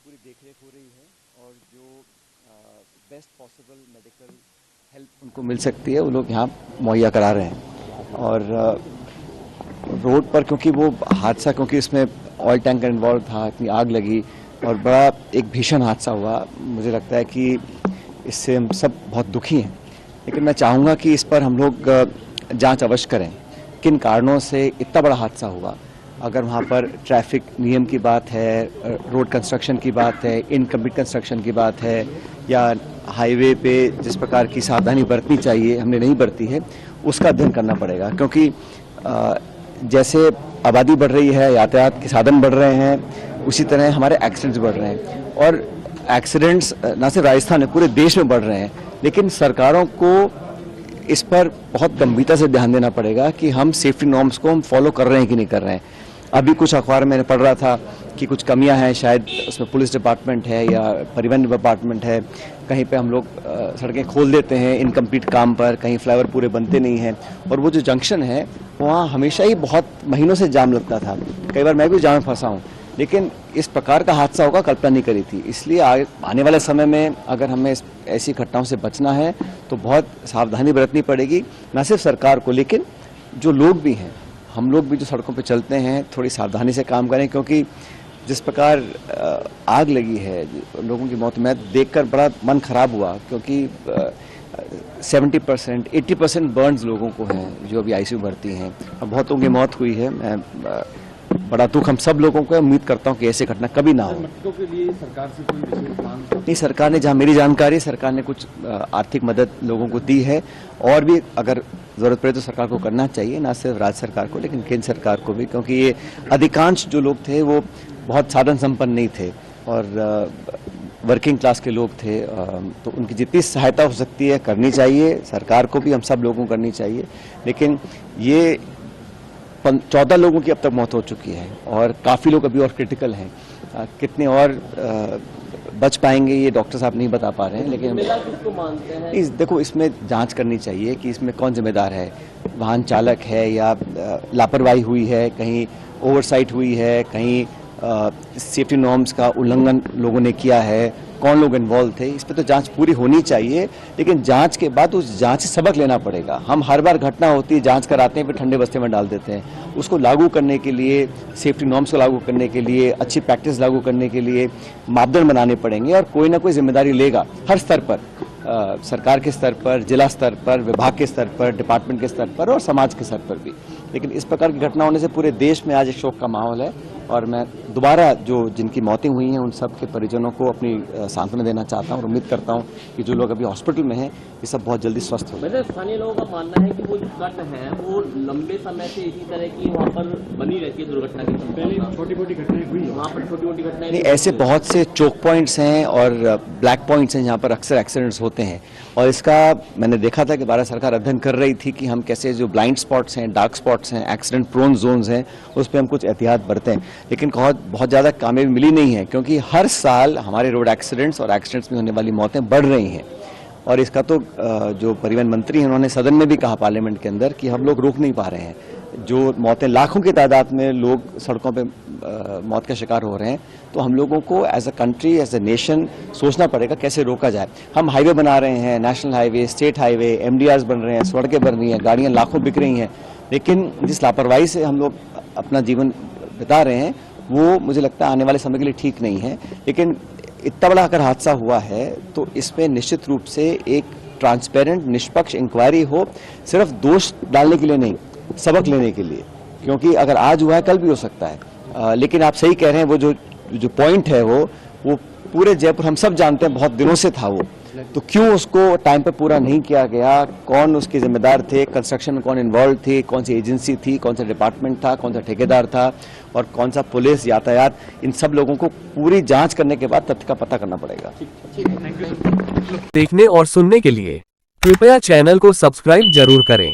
पूरी देखरेख हो रही है और जो बेस्ट पॉसिबल मेडिकल हेल्प उनको मिल सकती है वो लोग यहाँ मुहैया करा रहे हैं। और रोड पर क्योंकि वो हादसा, क्योंकि इसमें ऑयल टैंकर इन्वॉल्व था, इतनी आग लगी और बड़ा एक भीषण हादसा हुआ, मुझे लगता है कि इससे हम सब बहुत दुखी हैं। लेकिन मैं चाहूँगा कि इस पर हम लोग जांच अवश्य करें, किन कारणों से इतना बड़ा हादसा हुआ। अगर वहाँ पर ट्रैफिक नियम की बात है, रोड कंस्ट्रक्शन की बात है, इनकम्प्लीट कंस्ट्रक्शन की बात है, या हाईवे पे जिस प्रकार की सावधानी बरतनी चाहिए हमने नहीं बरती है, उसका अध्ययन करना पड़ेगा। क्योंकि जैसे आबादी बढ़ रही है, यातायात के साधन बढ़ रहे हैं, उसी तरह हमारे एक्सीडेंट्स बढ़ रहे हैं। और एक्सीडेंट्स न सिर्फ राजस्थान में, पूरे देश में बढ़ रहे हैं। लेकिन सरकारों को इस पर बहुत गंभीरता से ध्यान देना पड़ेगा कि हम सेफ्टी नॉर्म्स को हम फॉलो कर रहे हैं कि नहीं कर रहे हैं। अभी कुछ अखबार में मैंने पढ़ रहा था कि कुछ कमियां हैं, शायद उसमें पुलिस डिपार्टमेंट है या परिवहन डिपार्टमेंट है, कहीं पे हम लोग सड़कें खोल देते हैं इनकम्प्लीट काम पर, कहीं फ्लाईओवर पूरे बनते नहीं हैं। और वो जो जंक्शन है वहाँ हमेशा ही बहुत महीनों से जाम लगता था, कई बार मैं भी जाम में फंसा हूँ। लेकिन इस प्रकार का हादसा होगा कल्पना नहीं करी थी। इसलिए आने वाले समय में अगर हमें ऐसी घटनाओं से बचना है तो बहुत सावधानी बरतनी पड़ेगी, न सिर्फ सरकार को लेकिन जो लोग भी हैं, हम लोग भी जो सड़कों पे चलते हैं थोड़ी सावधानी से काम करें। क्योंकि जिस प्रकार आग लगी है, लोगों की मौत, मैं देखकर बड़ा मन खराब हुआ। क्योंकि 70% 80% बर्न्स लोगों को हैं जो अभी आईसीयू भर्ती हैं और बहुतों की मौत हुई है। मैं बड़ा दुख हम सब लोगों को, उम्मीद करता हूं कि ऐसी घटना कभी ना हो। मृतकों के लिए सरकार से कोई विशेष मांग नहीं, सरकार ने, जहां मेरी जानकारी, सरकार ने कुछ आर्थिक मदद लोगों को दी है। और भी अगर जरूरत पड़े तो सरकार को करना चाहिए, ना सिर्फ राज्य सरकार को लेकिन केंद्र सरकार को भी। क्योंकि ये अधिकांश जो लोग थे वो बहुत साधन संपन्न नहीं थे और वर्किंग क्लास के लोग थे। तो उनकी जितनी सहायता हो सकती है करनी चाहिए, सरकार को भी, हम सब लोगों को करनी चाहिए। लेकिन ये 14 लोगों की अब तक मौत हो चुकी है और काफ़ी लोग अभी और क्रिटिकल हैं। कितने और बच पाएंगे ये डॉक्टर साहब नहीं बता पा रहे हैं। लेकिन किसको मानते हैं? देखो, इसमें जांच करनी चाहिए कि इसमें कौन जिम्मेदार है। वाहन चालक है या लापरवाही हुई है, कहीं ओवरसाइट हुई है, कहीं सेफ्टी नॉर्म्स का उल्लंघन लोगों ने किया है, कौन लोग इन्वॉल्व थे, इस पर तो जांच पूरी होनी चाहिए। लेकिन जांच के बाद उस जांच से सबक लेना पड़ेगा। हम हर बार घटना होती है, जांच कराते हैं, फिर ठंडे बस्ते में डाल देते हैं। उसको लागू करने के लिए, सेफ्टी नॉर्म्स को लागू करने के लिए, अच्छी प्रैक्टिस लागू करने के लिए मापदंड बनाने पड़ेंगे और कोई ना कोई जिम्मेदारी लेगा हर स्तर पर, सरकार के स्तर पर, जिला स्तर पर, विभाग के स्तर पर, डिपार्टमेंट के स्तर पर और समाज के स्तर पर भी। लेकिन इस प्रकार की घटना होने से पूरे देश में आज एक शोक का माहौल है और मैं दोबारा जो जिनकी मौतें हुई हैं उन सब के परिजनों को अपनी सांत्वना देना चाहता हूं और उम्मीद करता हूं कि जो लोग अभी हॉस्पिटल में हैं ये सब बहुत जल्दी स्वस्थ हो जाए। स्थानीय लोगों का मानना है कि वो जो कट है वो लंबे समय से इसी तरह की वहाँ पर बनी रहती है दुर्घटना की। पहले छोटी-मोटी घटनाएं हुई वहाँ पर, छोटी-मोटी घटनाएं नहीं, ऐसे बहुत से चोक पॉइंट्स हैं और ब्लैक पॉइंट्स हैं जहाँ पर अक्सर एक्सीडेंट्स होते हैं। और इसका मैंने देखा था कि भारत सरकार अध्ययन कर रही थी कि हम कैसे जो ब्लाइंड स्पॉट्स हैं, डार्क स्पॉट्स हैं, एक्सीडेंट प्रोन जोन्स हैं, उस पर हम कुछ एहतियात बरतें। लेकिन बहुत ज़्यादा कामयाबी मिली नहीं है क्योंकि हर साल हमारे रोड एक्सीडेंट्स और एक्सीडेंट्स में होने वाली मौतें बढ़ रही हैं। और इसका तो जो परिवहन मंत्री हैं उन्होंने सदन में भी कहा पार्लियामेंट के अंदर कि हम लोग रोक नहीं पा रहे हैं। जो मौतें, लाखों की तादाद में लोग सड़कों पे मौत का शिकार हो रहे हैं, तो हम लोगों को as a country, as a nation सोचना पड़ेगा कैसे रोका जाए। हम हाईवे बना रहे हैं, national highway, state highway, MDRs बन रहे हैं, सड़कें बन रही हैं, गाड़ियां लाखों बिक रही हैं। लेकिन जिस लापरवाही से हम लोग अपना जीवन बिता रहे हैं वो मुझे लगता है आने वाले समय के लिए ठीक नहीं है। लेकिन इतना बड़ा अगर हादसा हुआ है तो इसमें निश्चित रूप से एक ट्रांसपेरेंट, निष्पक्ष इंक्वायरी हो, सिर्फ दोष डालने के लिए नहीं, सबक लेने के लिए। क्योंकि अगर आज हुआ है कल भी हो सकता है। लेकिन आप सही कह रहे हैं, वो जो पॉइंट है वो पूरे जयपुर हम सब जानते हैं बहुत दिनों से था वो, तो क्यों उसको टाइम पे पूरा नहीं किया गया, कौन उसके जिम्मेदार थे, कंस्ट्रक्शन में कौन इन्वॉल्व थे, कौन सी एजेंसी थी, कौन सा डिपार्टमेंट था, कौन सा ठेकेदार था और कौन सा पुलिस, यातायात, इन सब लोगों को पूरी जांच करने के बाद तथ्य का पता करना पड़ेगा। देखने और सुनने के लिए कृपया चैनल को सब्सक्राइब जरूर करें।